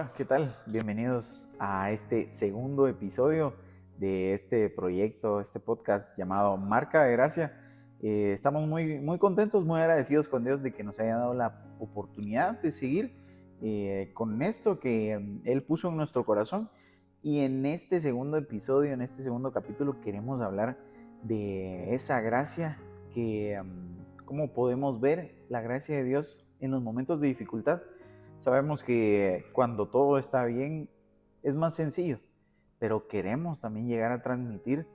Hola, ¿qué tal? Bienvenidos a este segundo episodio de este proyecto, este podcast llamado Marca de Gracia. Estamos muy contentos, muy agradecidos con Dios de que nos haya dado la oportunidad de seguir con esto que Él puso en nuestro corazón. Y en este segundo episodio, en este segundo capítulo, queremos hablar de esa gracia que, cómo podemos ver la gracia de Dios en los momentos de dificultad. Sabemos que cuando todo está bien es más sencillo, pero queremos también llegar a transmitir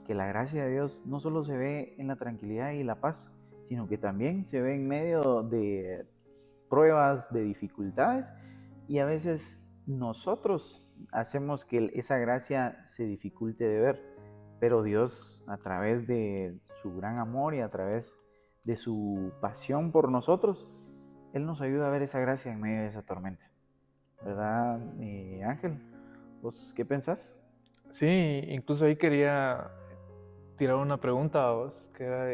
que la gracia de Dios no solo se ve en la tranquilidad y la paz, sino que también se ve en medio de pruebas, de dificultades, y a veces nosotros hacemos que esa gracia se dificulte de ver, pero Dios, a través de su gran amor y a través de su pasión por nosotros, Él nos ayuda a ver esa gracia en medio de esa tormenta. ¿Verdad, Ángel? ¿Vos qué pensás? Sí, incluso ahí quería tirar una pregunta a vos, que era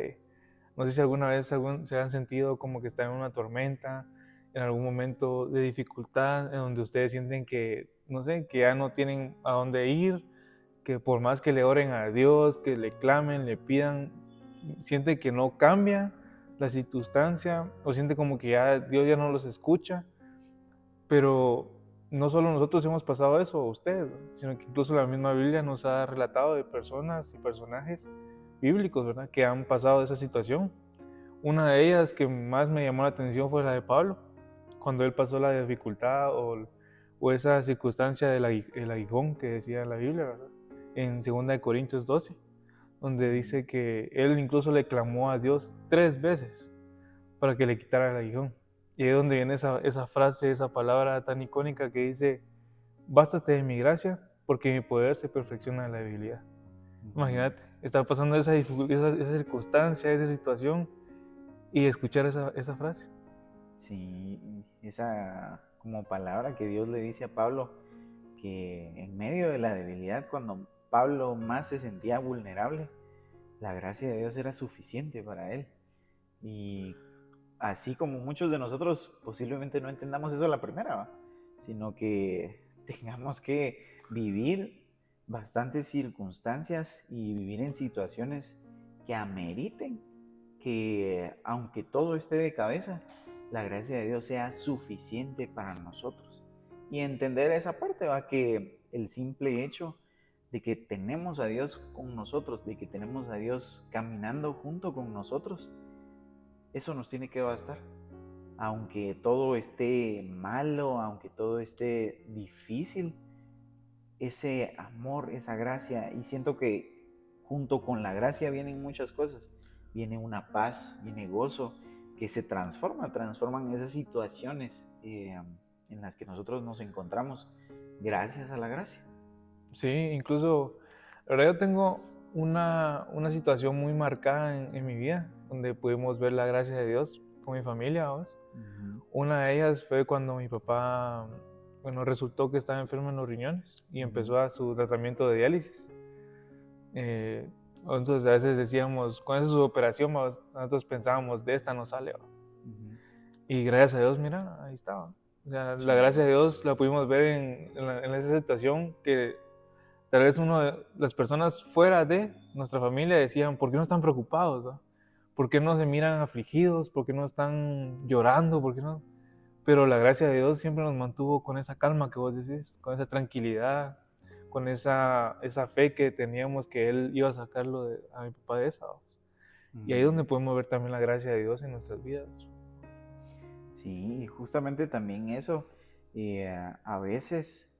no sé si alguna vez se han sentido como que están en una tormenta, en algún momento de dificultad, en donde ustedes sienten que, no sé, que ya no tienen a dónde ir, que por más que le oren a Dios, que le clamen, le pidan, sienten que no cambia la circunstancia, o sienten como que ya Dios ya no los escucha, pero no solo nosotros hemos pasado eso, o ustedes, ¿no? Sino que incluso la misma Biblia nos ha relatado de personas y personajes bíblicos, ¿verdad?, que han pasado esa situación. Una de ellas que más me llamó la atención fue la de Pablo, cuando él pasó la dificultad o esa circunstancia del aguijón que decía la Biblia, ¿verdad?, en 2 Corintios 12, donde dice que él incluso le clamó a Dios 3 veces para que le quitara el aguijón. Y ahí es donde viene esa frase, esa palabra tan icónica que dice: bástate de mi gracia, porque mi poder se perfecciona en la debilidad. Imagínate, estar pasando esa circunstancia, esa situación, y escuchar esa frase. Sí, esa como palabra que Dios le dice a Pablo, que en medio de la debilidad, cuando Pablo más se sentía vulnerable, la gracia de Dios era suficiente para él. Y así como muchos de nosotros posiblemente no entendamos eso a la primera, ¿va? Sino que tengamos que vivir bastantes circunstancias y vivir en situaciones que ameriten que, aunque todo esté de cabeza, la gracia de Dios sea suficiente para nosotros. Y entender esa parte, va, que el simple hecho de que tenemos a Dios con nosotros, de que tenemos a Dios caminando junto con nosotros, eso nos tiene que bastar. Aunque todo esté malo, aunque todo esté difícil, ese amor, esa gracia, y siento que junto con la gracia vienen muchas cosas. Viene una paz, viene gozo, que se transforman esas situaciones en las que nosotros nos encontramos gracias a la gracia. Sí, incluso, la verdad, yo tengo una situación muy marcada en mi vida, donde pudimos ver la gracia de Dios con mi familia, ¿vos? Ujú, Una de ellas fue cuando mi papá, bueno, resultó que estaba enfermo en los riñones y ujú, empezó a su tratamiento de diálisis. Entonces a veces decíamos, con esa su operación, nosotros pensábamos, de esta no sale, ¿va? ujú. Y gracias a Dios, mira, ahí estaba. O sea, la Sí, gracia de Dios la pudimos ver en esa situación que tal vez las personas fuera de nuestra familia decían: ¿por qué no están preocupados, va? ¿Por qué no se miran afligidos? ¿Por qué no están llorando? ¿Por qué no? Pero la gracia de Dios siempre nos mantuvo con esa calma que vos decís, con esa tranquilidad, con esa fe que teníamos que Él iba a sacarlo a mi papá de esa, ¿vos? Y ahí es ujú. donde podemos ver también la gracia de Dios en nuestras vidas. Sí, justamente también eso. A veces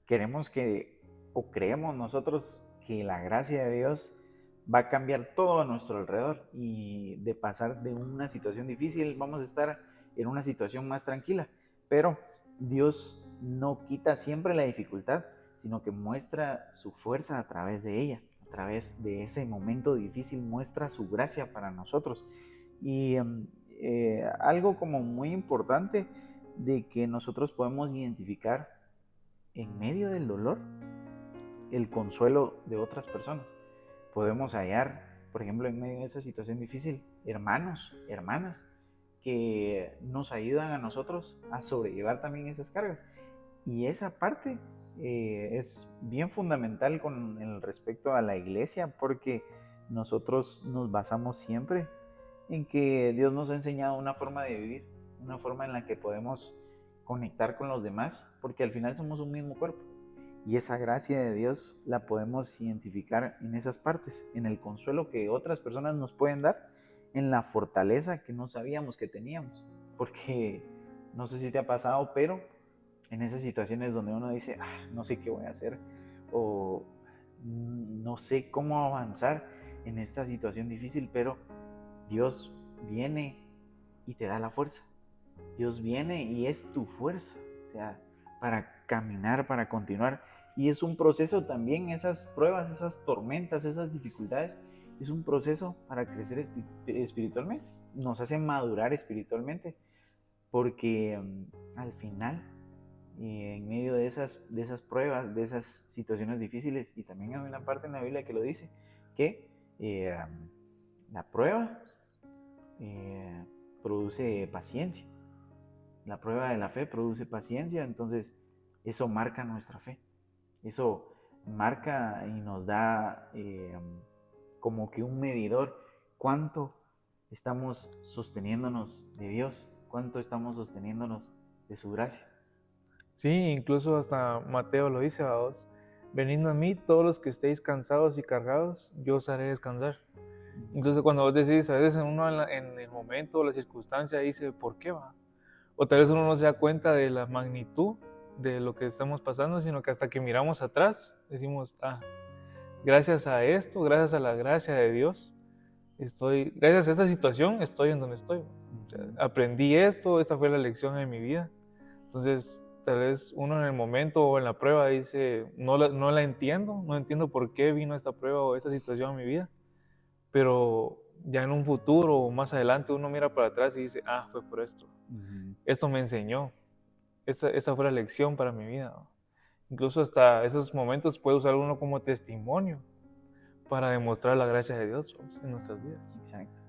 queremos que, o creemos nosotros que la gracia de Dios va a cambiar todo a nuestro alrededor y de pasar de una situación difícil vamos a estar en una situación más tranquila. Pero Dios no quita siempre la dificultad, sino que muestra su fuerza a través de ella, a través de ese momento difícil muestra su gracia para nosotros. Y algo como muy importante de que nosotros podemos identificar en medio del dolor el consuelo de otras personas. Podemos hallar, por ejemplo, en medio de esa situación difícil, hermanos, hermanas que nos ayudan a nosotros a sobrellevar también esas cargas. Y esa parte es bien fundamental con el respecto a la iglesia, porque nosotros nos basamos siempre en que Dios nos ha enseñado una forma de vivir, una forma en la que podemos conectar con los demás, porque al final somos un mismo cuerpo. Y esa gracia de Dios la podemos identificar en esas partes, en el consuelo que otras personas nos pueden dar, en la fortaleza que no sabíamos que teníamos. Porque no sé si te ha pasado, pero en esas situaciones donde uno dice, no sé qué voy a hacer, o no sé cómo avanzar en esta situación difícil, pero Dios viene y te da la fuerza. Dios viene y es tu fuerza, o sea, para caminar, para continuar. Y es un proceso también, esas pruebas, esas tormentas, esas dificultades, es un proceso para crecer espiritualmente. Nos hace madurar espiritualmente, porque al final, en medio de esas pruebas, de esas situaciones difíciles, y también hay una parte en la Biblia que lo dice, que la prueba produce paciencia. La prueba de la fe produce paciencia, entonces eso marca nuestra fe. Eso marca y nos da como que un medidor cuánto estamos sosteniéndonos de Dios, cuánto estamos sosteniéndonos de su gracia. Sí, incluso hasta Mateo lo dice a vos, venid a mí todos los que estéis cansados y cargados, yo os haré descansar. Incluso cuando vos decís, a veces uno en el momento o la circunstancia dice, ¿por qué va? O tal vez uno no se da cuenta de la magnitud de lo que estamos pasando, sino que hasta que miramos atrás decimos, gracias a esto, gracias a la gracia de Dios, gracias a esta situación estoy en donde estoy. O sea, aprendí esto, esta fue la lección de mi vida. Entonces, tal vez uno en el momento o en la prueba dice, no la entiendo, no entiendo por qué vino esta prueba o esta situación a mi vida, pero ya en un futuro o más adelante uno mira para atrás y dice, fue por esto. Esto me enseñó, esa fue la lección para mi vida. Incluso hasta esos momentos puede usar uno como testimonio para demostrar la gracia de Dios en nuestras vidas. Exacto.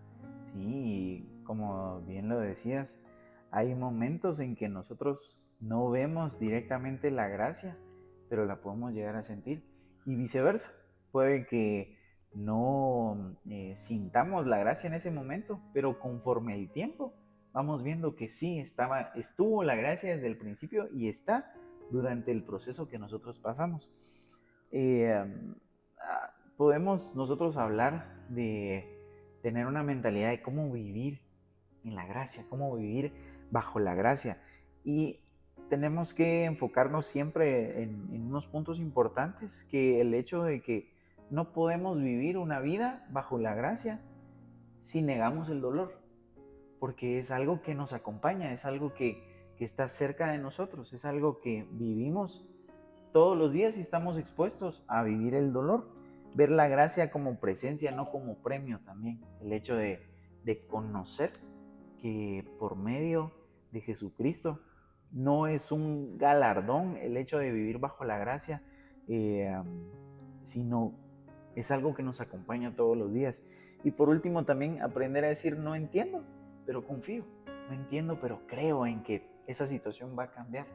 Sí, como bien lo decías, hay momentos en que nosotros no vemos directamente la gracia, pero la podemos llegar a sentir. Y viceversa, puede que no sintamos la gracia en ese momento, pero conforme el tiempo vamos viendo que sí estuvo la gracia desde el principio y está durante el proceso que nosotros pasamos. Podemos nosotros hablar de tener una mentalidad de cómo vivir en la gracia, cómo vivir bajo la gracia. Y tenemos que enfocarnos siempre en unos puntos importantes, que el hecho de que no podemos vivir una vida bajo la gracia si negamos el dolor, porque es algo que nos acompaña, es algo que está cerca de nosotros, es algo que vivimos todos los días y estamos expuestos a vivir el dolor. Ver la gracia como presencia, no como premio también. El hecho de conocer que por medio de Jesucristo no es un galardón el hecho de vivir bajo la gracia, sino es algo que nos acompaña todos los días. Y por último también aprender a decir no entiendo, pero confío. No entiendo, pero creo en que esa situación va a cambiar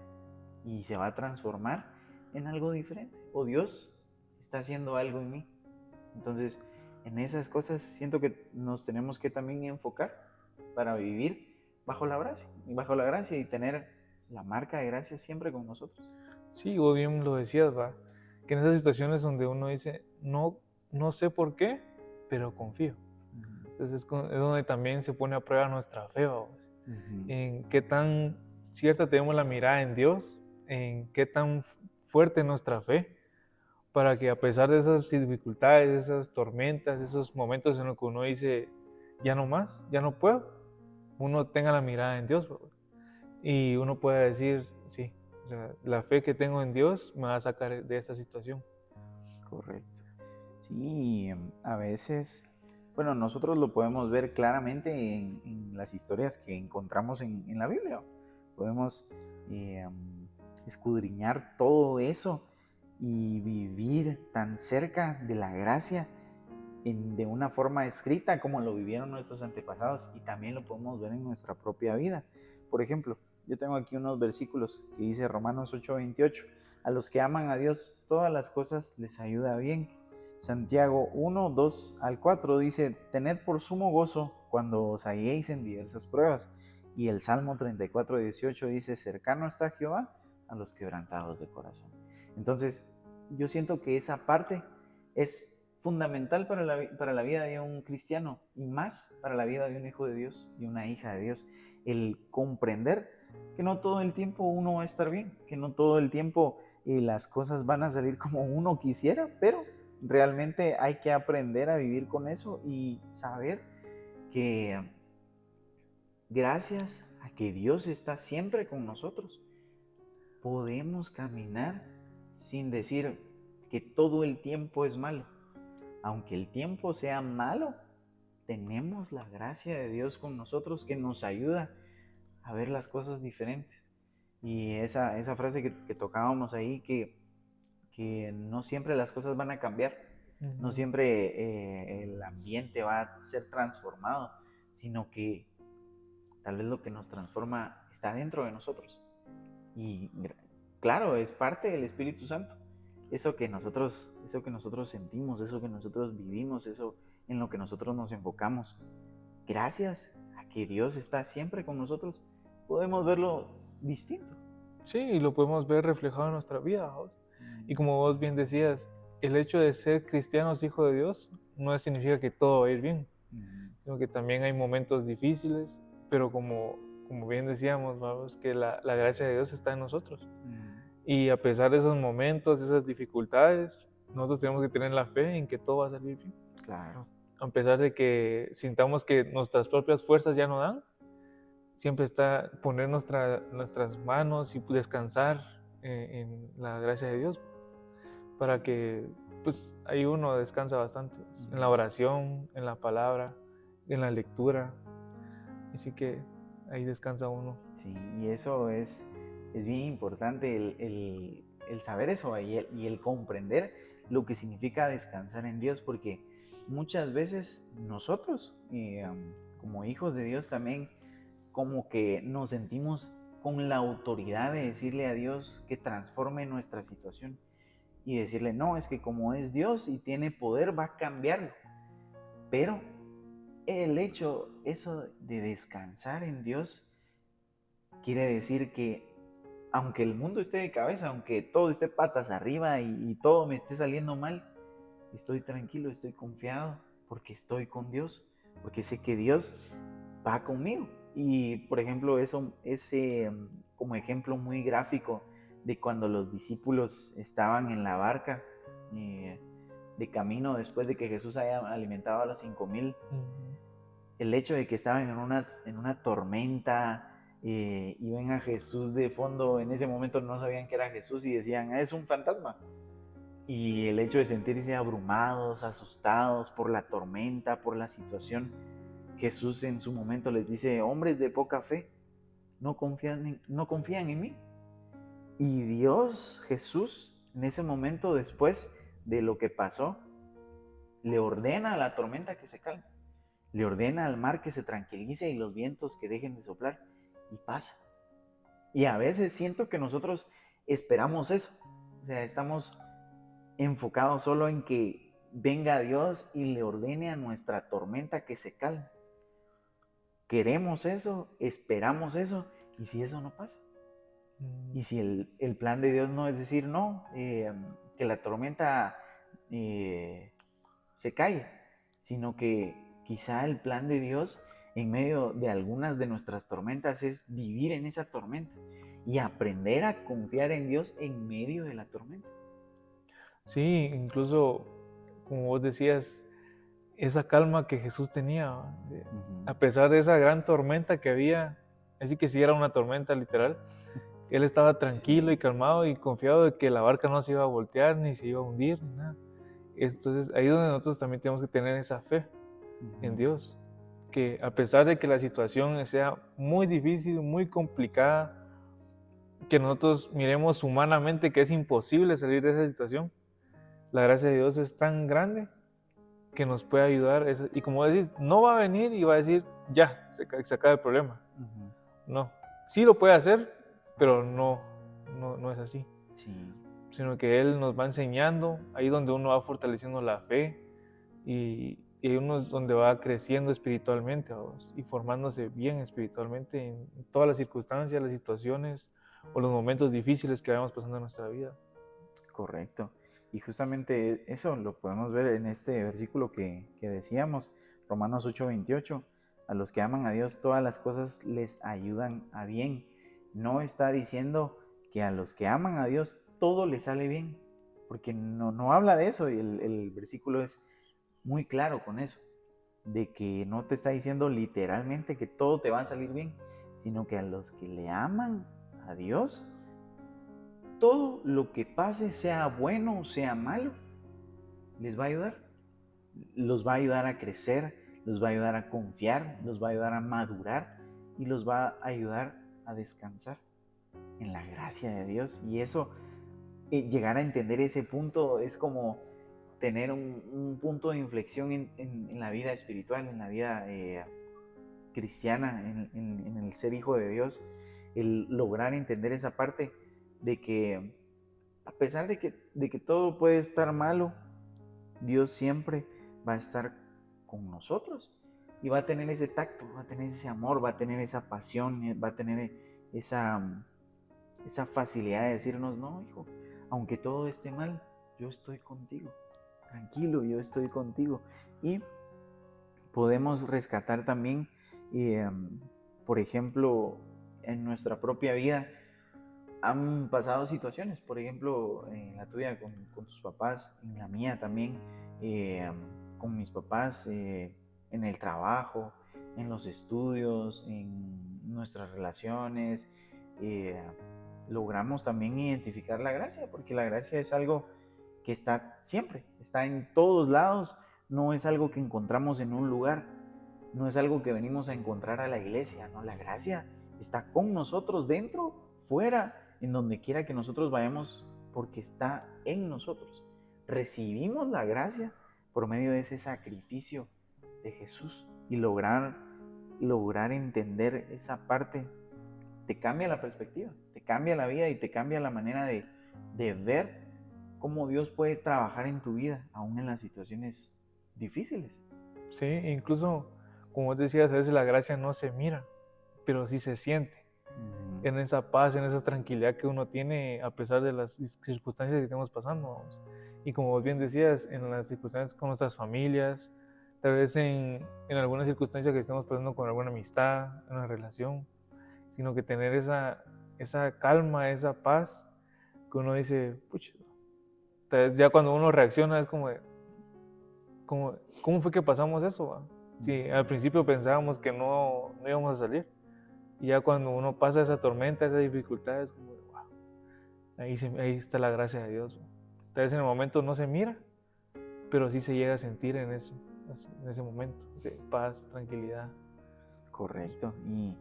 y se va a transformar en algo diferente. O Dios está haciendo algo en mí. Entonces, en esas cosas siento que nos tenemos que también enfocar para vivir bajo la gracia y tener la marca de gracia siempre con nosotros. Sí, vos bien lo decías, va, que en esas situaciones donde uno dice, no sé por qué, pero confío. Entonces es donde también se pone a prueba nuestra fe, vamos. En qué tan cierta tenemos la mirada en Dios, en qué tan fuerte es nuestra fe, para que a pesar de esas dificultades, esas tormentas, esos momentos en los que uno dice, ya no más, ya no puedo, uno tenga la mirada en Dios, ¿verdad? Y uno pueda decir, sí, o sea, la fe que tengo en Dios me va a sacar de esta situación. Correcto. Sí, a veces, bueno, nosotros lo podemos ver claramente en las historias que encontramos en la Biblia. Podemos escudriñar todo eso y vivir tan cerca de la gracia de una forma escrita como lo vivieron nuestros antepasados, y también lo podemos ver en nuestra propia vida. Por ejemplo, yo tengo aquí unos versículos que dice Romanos 8:28. A los que aman a Dios, todas las cosas les ayuda bien. Santiago 1:2-4 dice, tened por sumo gozo cuando os halléis en diversas pruebas. Y el Salmo 34:18 dice, cercano está Jehová a los quebrantados de corazón. Entonces, yo siento que esa parte es fundamental para la vida de un cristiano y más para la vida de un hijo de Dios y una hija de Dios. El comprender que no todo el tiempo uno va a estar bien, que no todo el tiempo las cosas van a salir como uno quisiera, pero realmente hay que aprender a vivir con eso y saber que gracias a que Dios está siempre con nosotros, podemos caminar sin decir que todo el tiempo es malo. Aunque el tiempo sea malo, tenemos la gracia de Dios con nosotros que nos ayuda a ver las cosas diferentes. Y esa frase que tocábamos ahí, que no siempre las cosas van a cambiar, no siempre el ambiente va a ser transformado, sino que tal vez lo que nos transforma está dentro de nosotros. Y claro, es parte del Espíritu Santo. Eso que nosotros sentimos, eso que nosotros vivimos, eso en lo que nosotros nos enfocamos. Gracias a que Dios está siempre con nosotros, podemos verlo distinto. Sí, y lo podemos ver reflejado en nuestra vida, ¿vos? Y como vos bien decías, el hecho de ser cristianos, hijos de Dios, no significa que todo va a ir bien, sino que también hay momentos difíciles, pero como bien decíamos, vamos, que la gracia de Dios está en nosotros. Y a pesar de esos momentos, esas dificultades, nosotros tenemos que tener la fe en que todo va a salir bien. Claro. A pesar de que sintamos que nuestras propias fuerzas ya no dan, siempre está poner nuestras manos y descansar en la gracia de Dios, para que pues ahí uno descansa bastante, en la oración, en la palabra, en la lectura, así que ahí descansa uno. Sí, y eso es bien importante, el saber eso y el comprender lo que significa descansar en Dios, porque muchas veces nosotros, como hijos de Dios también, como que nos sentimos con la autoridad de decirle a Dios que transforme nuestra situación y decirle, no, es que como es Dios y tiene poder, va a cambiarlo. Pero el hecho, eso de descansar en Dios, quiere decir que aunque el mundo esté de cabeza, aunque todo esté patas arriba y todo me esté saliendo mal, estoy tranquilo, estoy confiado, porque estoy con Dios, porque sé que Dios va conmigo. Y por ejemplo, ese como ejemplo muy gráfico de cuando los discípulos estaban en la barca de camino después de que Jesús haya alimentado a los 5,000, el hecho de que estaban en una tormenta y ven a Jesús de fondo, en ese momento no sabían que era Jesús y decían, es un fantasma. Y el hecho de sentirse abrumados, asustados por la tormenta, por la situación, Jesús en su momento les dice, hombres de poca fe, no confían en mí. Y Dios, Jesús, en ese momento, después de lo que pasó, le ordena a la tormenta que se calme, le ordena al mar que se tranquilice y los vientos que dejen de soplar, y pasa. Y a veces siento que nosotros esperamos eso, o sea, estamos enfocados solo en que venga Dios y le ordene a nuestra tormenta que se calme. Queremos eso, esperamos eso, y si eso no pasa, y si el plan de Dios no es decir, no, que la tormenta se calle, sino que quizá el plan de Dios en medio de algunas de nuestras tormentas es vivir en esa tormenta y aprender a confiar en Dios en medio de la tormenta. Sí, incluso, como vos decías, esa calma que Jesús tenía, a pesar de esa gran tormenta que había, así que sí era una tormenta literal, él estaba tranquilo y calmado y confiado de que la barca no se iba a voltear, ni se iba a hundir, ni nada. Entonces ahí es donde nosotros también tenemos que tener esa fe en Dios, que a pesar de que la situación sea muy difícil, muy complicada, que nosotros miremos humanamente que es imposible salir de esa situación, la gracia de Dios es tan grande que nos puede ayudar. Y como decís, no va a venir y va a decir, ya, se acaba el problema. No, sí lo puede hacer, pero no es así. Sí, Sino que Él nos va enseñando, ahí donde uno va fortaleciendo la fe y hay uno es donde va creciendo espiritualmente, vamos, y formándose bien espiritualmente en todas las circunstancias, las situaciones o los momentos difíciles que vayamos pasando en nuestra vida. correcto. Y justamente eso lo podemos ver en este versículo que decíamos, Romanos 8:28. A los que aman a Dios, todas las cosas les ayudan a bien. No está diciendo que a los que aman a Dios todo les sale bien, porque no habla de eso y el versículo es muy claro con eso, de que no te está diciendo literalmente que todo te va a salir bien, sino que a los que le aman a Dios, todo lo que pase, sea bueno o sea malo, les va a ayudar. Los va a ayudar a crecer, los va a ayudar a confiar, los va a ayudar a madurar y los va a ayudar a descansar en la gracia de Dios. Y eso, llegar a entender ese punto es como tener un punto de inflexión en la vida espiritual, en la vida cristiana, en el ser hijo de Dios, el lograr entender esa parte de que a pesar de que todo puede estar malo, Dios siempre va a estar con nosotros y va a tener ese tacto, va a tener ese amor, va a tener esa pasión, va a tener esa facilidad de decirnos, no, hijo, aunque todo esté mal, yo estoy contigo, tranquilo, yo estoy contigo. Y podemos rescatar también, eh, por ejemplo, en nuestra propia vida, han pasado situaciones, por ejemplo, en la tuya con tus papás, en la mía también, eh, con mis papás, en el trabajo, en los estudios, en nuestras relaciones. eh, Logramos también identificar la gracia, porque la gracia es algo que está siempre, está en todos lados, no es algo que encontramos en un lugar, no es algo que venimos a encontrar a la iglesia, no, la gracia está con nosotros dentro, fuera, en donde quiera que nosotros vayamos, porque está en nosotros. Recibimos la gracia por medio de ese sacrificio de Jesús y lograr entender esa parte te cambia la perspectiva, te cambia la vida y te cambia la manera de ver cómo Dios puede trabajar en tu vida, aún en las situaciones difíciles. Sí, incluso, como vos decías, a veces la gracia no se mira, pero sí se siente. En esa paz, en esa tranquilidad que uno tiene a pesar de las circunstancias que estamos pasando. Vamos. Y como vos bien decías, en las circunstancias con nuestras familias, tal vez en alguna circunstancia que estemos pasando con alguna amistad, una relación, sino que tener esa calma, esa paz, que uno dice, pucha, tal vez ya cuando uno reacciona es como ¿cómo fue que pasamos eso? Va? Sí, al principio pensábamos que no íbamos a salir. Y ya cuando uno pasa esa tormenta, esa dificultad, es como, wow, ahí está la gracia de Dios. Tal vez en el momento no se mira, pero sí se llega a sentir en ese momento de paz, tranquilidad. Correcto. Y,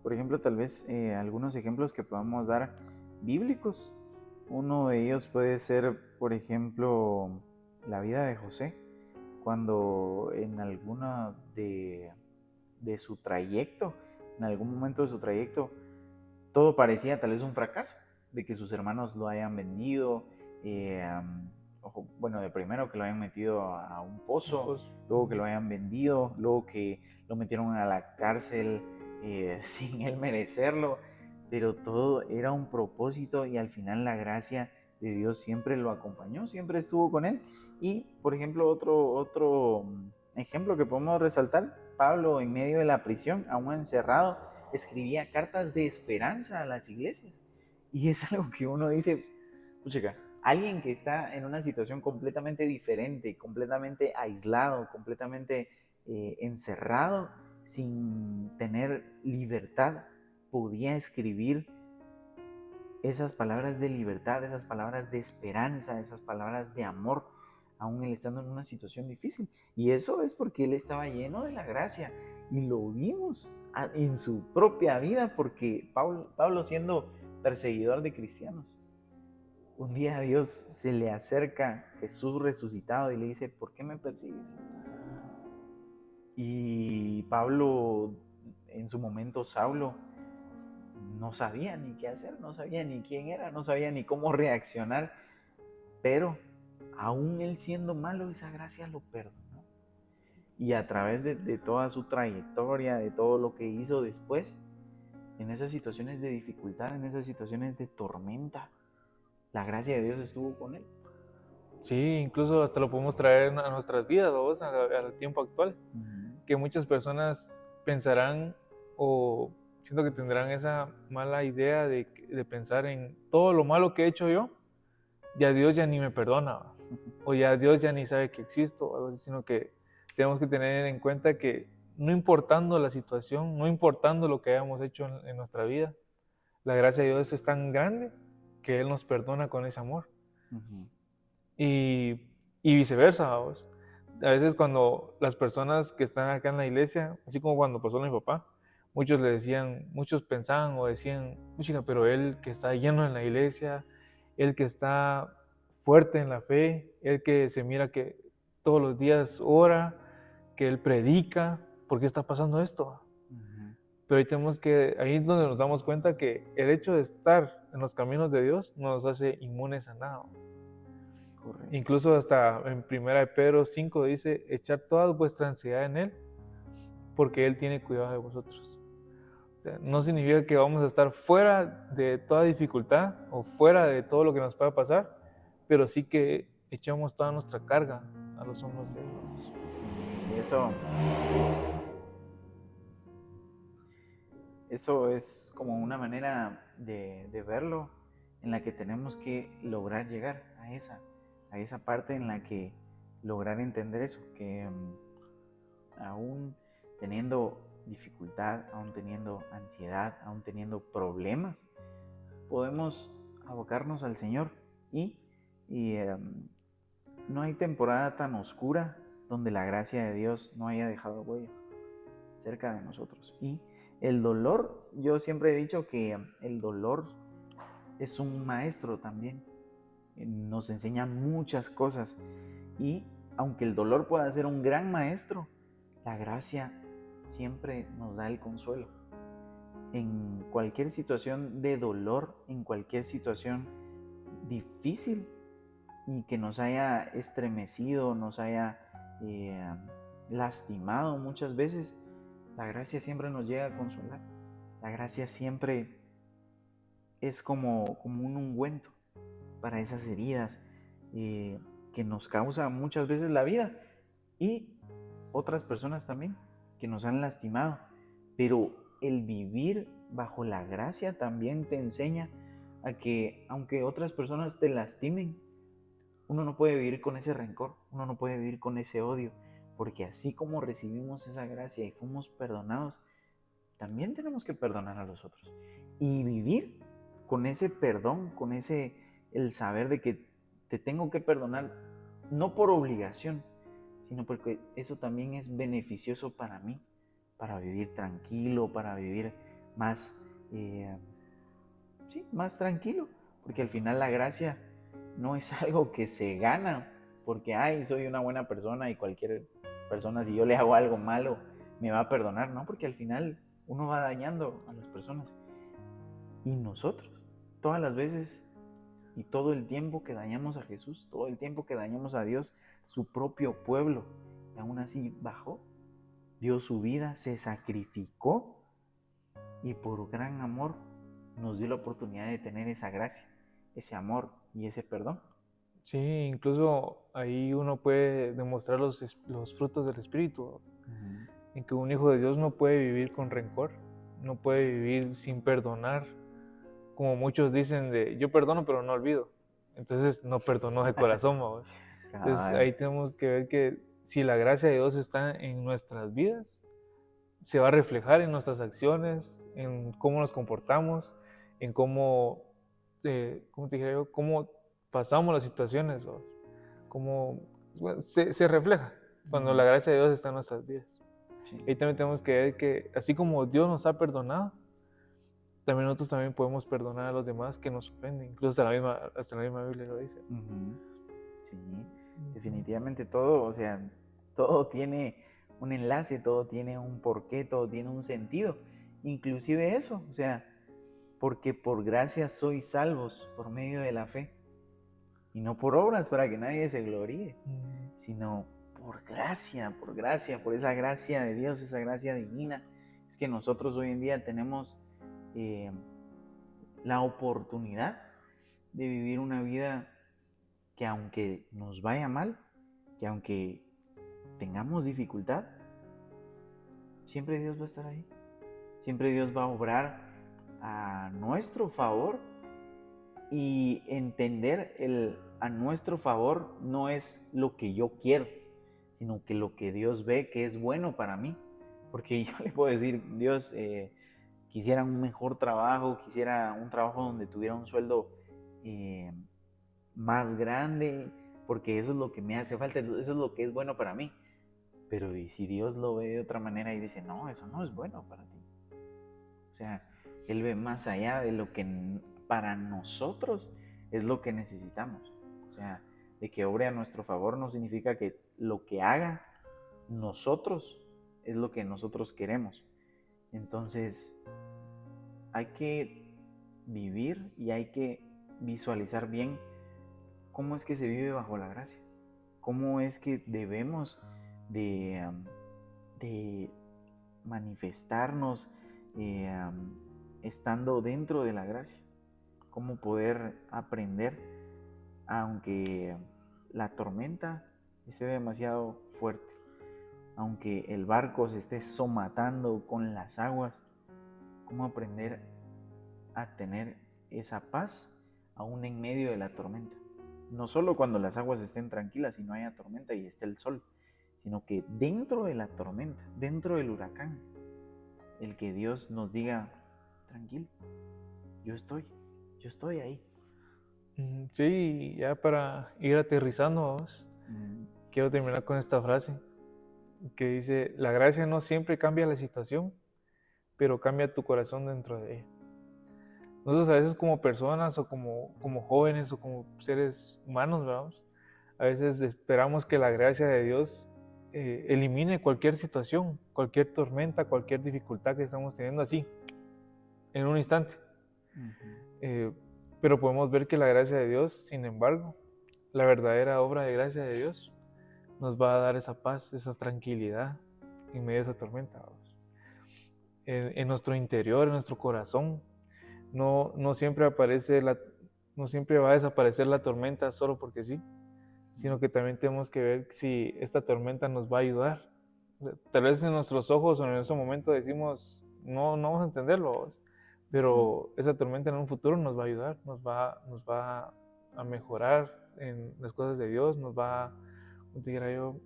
por ejemplo, tal vez algunos ejemplos que podamos dar bíblicos. Uno de ellos puede ser, por ejemplo, la vida de José, cuando en alguna de su trayecto, en algún momento de su trayecto, todo parecía tal vez un fracaso, de que sus hermanos lo hayan vendido, bueno, de primero que lo hayan metido a un pozo, luego que lo hayan vendido, luego que lo metieron a la cárcel sin él merecerlo, pero todo era un propósito y al final la gracia de Dios siempre lo acompañó, siempre estuvo con él. Y, por ejemplo, otro ejemplo que podemos resaltar, Pablo en medio de la prisión, aún encerrado, escribía cartas de esperanza a las iglesias. Y es algo que uno dice, pucha, alguien que está en una situación completamente diferente, completamente aislado, completamente encerrado, sin tener libertad, podía escribir esas palabras de libertad, esas palabras de esperanza, esas palabras de amor, aún él estando en una situación difícil. Y eso es porque él estaba lleno de la gracia. Y lo vimos en su propia vida, porque Pablo siendo perseguidor de cristianos, un día a Dios se le acerca Jesús resucitado y le dice, ¿por qué me persigues? Y Pablo, en su momento Saulo, no sabía ni qué hacer, no sabía ni quién era, no sabía ni cómo reaccionar, pero aún él siendo malo, esa gracia lo perdonó. Y a través de toda su trayectoria, de todo lo que hizo después, en esas situaciones de dificultad, en esas situaciones de tormenta, la gracia de Dios estuvo con él. Sí, incluso hasta lo podemos traer a nuestras vidas, ¿vos? Al tiempo actual. Que muchas personas pensarán o siento que tendrán esa mala idea de pensar en todo lo malo que he hecho yo, ya Dios ya ni me perdona, o ya Dios ya ni sabe que existo, o algo así, sino que tenemos que tener en cuenta que no importando la situación, no importando lo que hayamos hecho en nuestra vida, la gracia de Dios es tan grande que Él nos perdona con ese amor. Y viceversa, ¿vamos? A veces cuando las personas que están acá en la iglesia, así como cuando pasó a mi papá, muchos le decían, muchos pensaban o decían, chica, pero él que está lleno en la iglesia, él que está fuerte en la fe, él que se mira que todos los días ora, que él predica, ¿por qué está pasando esto? Pero ahí es donde nos damos cuenta que el hecho de estar en los caminos de Dios no nos hace inmunes a nada. Correcto. Incluso hasta en 1 Pedro 5 dice, echar toda vuestra ansiedad en Él, porque Él tiene cuidado de vosotros. O sea, no significa que vamos a estar fuera de toda dificultad o fuera de todo lo que nos pueda pasar, pero sí que echamos toda nuestra carga a los hombros de Dios. Sí, eso es como una manera de verlo en la que tenemos que lograr llegar a esa parte en la que lograr entender eso, que aún teniendo dificultad, aún teniendo ansiedad, aún teniendo problemas, podemos abocarnos al Señor y no hay temporada tan oscura donde la gracia de Dios no haya dejado huellas cerca de nosotros. Y el dolor, yo siempre he dicho que el dolor es un maestro también, nos enseña muchas cosas y aunque el dolor pueda ser un gran maestro, la gracia siempre nos da el consuelo. En cualquier situación de dolor, en cualquier situación difícil y que nos haya estremecido, nos haya lastimado muchas veces, la gracia siempre nos llega a consolar. La gracia siempre es como un ungüento para esas heridas que nos causa muchas veces la vida y otras personas también que nos han lastimado. Pero el vivir bajo la gracia también te enseña a que aunque otras personas te lastimen, uno no puede vivir con ese rencor, uno no puede vivir con ese odio, porque así como recibimos esa gracia y fuimos perdonados, también tenemos que perdonar a los otros. Y vivir con ese perdón, con el saber de que te tengo que perdonar, no por obligación, sino porque eso también es beneficioso para mí, para vivir tranquilo, para vivir más, más tranquilo, porque al final la gracia no es algo que se gana, porque soy una buena persona y cualquier persona, si yo le hago algo malo, me va a perdonar, ¿no? Porque al final uno va dañando a las personas. Y nosotros, todas las veces y todo el tiempo que dañamos a Jesús, todo el tiempo que dañamos a Dios, su propio pueblo, y aún así bajó, dio su vida, se sacrificó y por gran amor nos dio la oportunidad de tener esa gracia, ese amor y ese perdón. Sí, incluso ahí uno puede demostrar los frutos del Espíritu, en que un hijo de Dios no puede vivir con rencor, no puede vivir sin perdonar, como muchos dicen de yo perdono pero no olvido, entonces no perdonó de corazón. Entonces ahí tenemos que ver que si la gracia de Dios está en nuestras vidas, se va a reflejar en nuestras acciones, en cómo nos comportamos, en cómo pasamos las situaciones, cómo se refleja cuando la gracia de Dios está en nuestras vidas. Sí. Ahí también tenemos que ver que así como Dios nos ha perdonado, también nosotros también podemos perdonar a los demás que nos ofenden. Incluso hasta la misma Biblia lo dice. Sí, definitivamente todo tiene un enlace, todo tiene un porqué, todo tiene un sentido. Inclusive eso, porque por gracia sois salvos por medio de la fe, y no por obras para que nadie se gloríe, sino por gracia, por esa gracia de Dios, esa gracia divina. Es que nosotros hoy en día tenemos la oportunidad de vivir una vida que aunque nos vaya mal, que aunque tengamos dificultad, siempre Dios va a estar ahí. Siempre Dios va a obrar a nuestro favor, y entender a nuestro favor no es lo que yo quiero, sino que lo que Dios ve que es bueno para mí. Porque yo le puedo decir, Dios, quisiera un mejor trabajo, quisiera un trabajo donde tuviera un sueldo más grande, porque eso es lo que me hace falta, eso es lo que es bueno para mí. Pero ¿y si Dios lo ve de otra manera y dice, no, eso no es bueno para ti? O sea, Él ve más allá de lo que para nosotros es lo que necesitamos. O sea, de que obre a nuestro favor no significa que lo que haga nosotros es lo que nosotros queremos. Entonces, hay que vivir y hay que visualizar bien cómo es que se vive bajo la gracia. Cómo es que debemos de manifestarnos estando dentro de la gracia. Cómo poder aprender, aunque la tormenta esté demasiado fuerte, aunque el barco se esté somatando con las aguas, cómo aprender a tener esa paz aún en medio de la tormenta. No solo cuando las aguas estén tranquilas y no haya tormenta y esté el sol, sino que dentro de la tormenta, dentro del huracán, el que Dios nos diga, tranquilo, yo estoy ahí. Sí, ya para ir aterrizando, quiero terminar con esta frase que dice, la gracia no siempre cambia la situación, pero cambia tu corazón dentro de ella. Nosotros a veces como personas o como jóvenes o como seres humanos, vamos, a veces esperamos que la gracia de Dios elimine cualquier situación, cualquier tormenta, cualquier dificultad que estamos teniendo así, en un instante. Pero podemos ver que la gracia de Dios, sin embargo, la verdadera obra de gracia de Dios, nos va a dar esa paz, esa tranquilidad en medio de esa tormenta. En nuestro interior, en nuestro corazón, no siempre no siempre va a desaparecer la tormenta solo porque sí, sino que también tenemos que ver si esta tormenta nos va a ayudar. Tal vez en nuestros ojos o en ese momento decimos, no vamos a entenderlo, pero esa tormenta en un futuro nos va a ayudar, nos va a mejorar en las cosas de Dios, nos va a, como te dijera yo,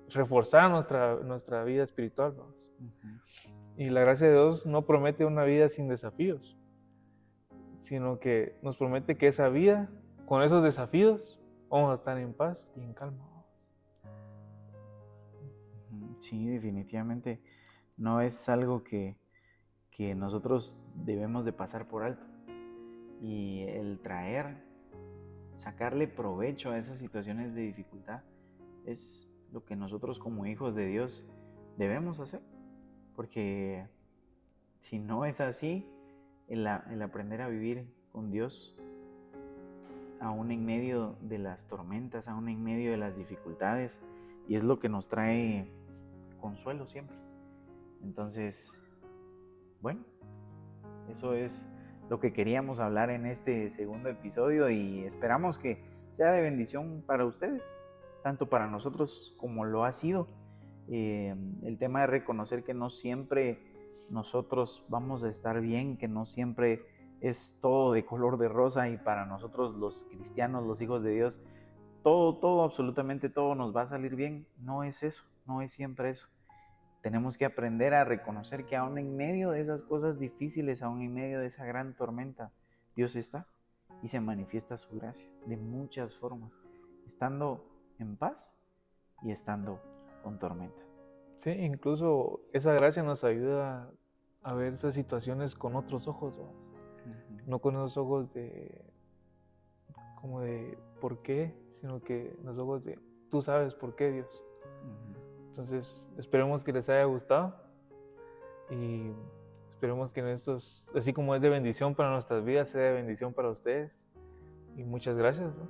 reforzar nuestra vida espiritual. Y la gracia de Dios no promete una vida sin desafíos, sino que nos promete que esa vida, con esos desafíos, vamos a estar en paz y en calma. Sí, definitivamente no es algo que nosotros debemos de pasar por alto. Y el sacarle provecho a esas situaciones de dificultad es lo que nosotros como hijos de Dios debemos hacer. Porque si no es así, el aprender a vivir con Dios, aún en medio de las tormentas, aún en medio de las dificultades, y es lo que nos trae consuelo siempre. Entonces, bueno, eso es lo que queríamos hablar en este segundo episodio y esperamos que sea de bendición para ustedes, tanto para nosotros como lo ha sido. El tema de reconocer que no siempre nosotros vamos a estar bien, que no siempre es todo de color de rosa, y para nosotros los cristianos, los hijos de Dios, todo, absolutamente todo nos va a salir bien. No es eso, no es siempre eso. Tenemos que aprender a reconocer que aún en medio de esas cosas difíciles, aún en medio de esa gran tormenta, Dios está y se manifiesta su gracia de muchas formas, estando en paz y estando con tormenta. Sí, incluso esa gracia nos ayuda a ver esas situaciones con otros ojos, no con esos ojos como de por qué, sino que los ojos de tú sabes por qué, Dios. Entonces, esperemos que les haya gustado y esperemos que en estos, así como es de bendición para nuestras vidas, sea de bendición para ustedes. Y muchas gracias, ¿no?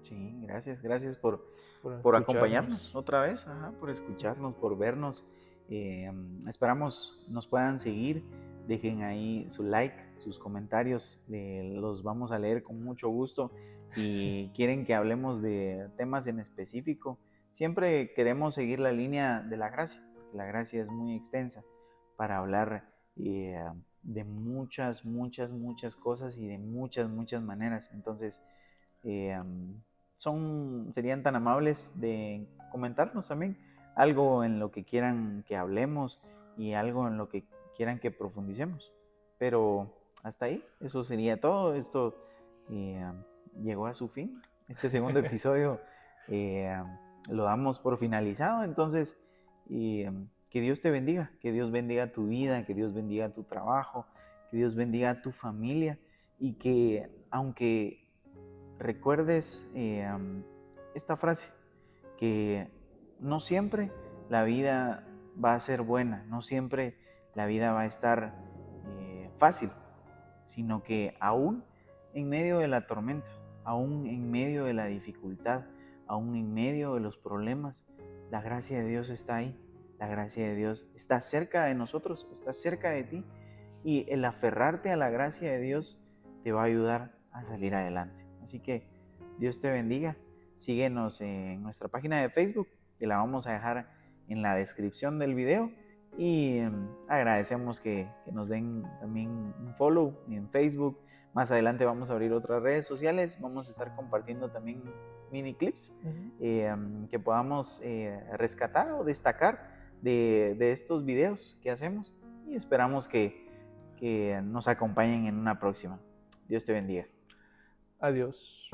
Sí, gracias por Por acompañarnos escucharnos. otra vez, por escucharnos, por vernos. Esperamos nos puedan seguir. Dejen ahí su like, sus comentarios, los vamos a leer con mucho gusto. Si quieren que hablemos de temas en específico, siempre queremos seguir la línea de la gracia, porque la gracia es muy extensa para hablar de muchas cosas y de muchas maneras. Entonces, eh, serían tan amables de comentarnos también algo en lo que quieran que hablemos y algo en lo que quieran que profundicemos. Pero hasta ahí, eso sería todo. Esto eh, llegó a su fin. Este segundo episodio eh, lo damos por finalizado. Entonces, que Dios te bendiga, que Dios bendiga tu vida, que Dios bendiga tu trabajo, que Dios bendiga tu familia y que aunque recuerdes esta frase, que no siempre la vida va a ser buena, no siempre la vida va a estar fácil, sino que aún en medio de la tormenta, aún en medio de la dificultad, aún en medio de los problemas, la gracia de Dios está ahí, la gracia de Dios está cerca de nosotros, está cerca de ti, y el aferrarte a la gracia de Dios te va a ayudar a salir adelante. Así que Dios te bendiga. Síguenos en nuestra página de Facebook, que la vamos a dejar en la descripción del video. Y agradecemos que nos den también un follow en Facebook. Más adelante vamos a abrir otras redes sociales. Vamos a estar compartiendo también mini clips que podamos rescatar o destacar de estos videos que hacemos. Y esperamos que nos acompañen en una próxima. Dios te bendiga. Adiós.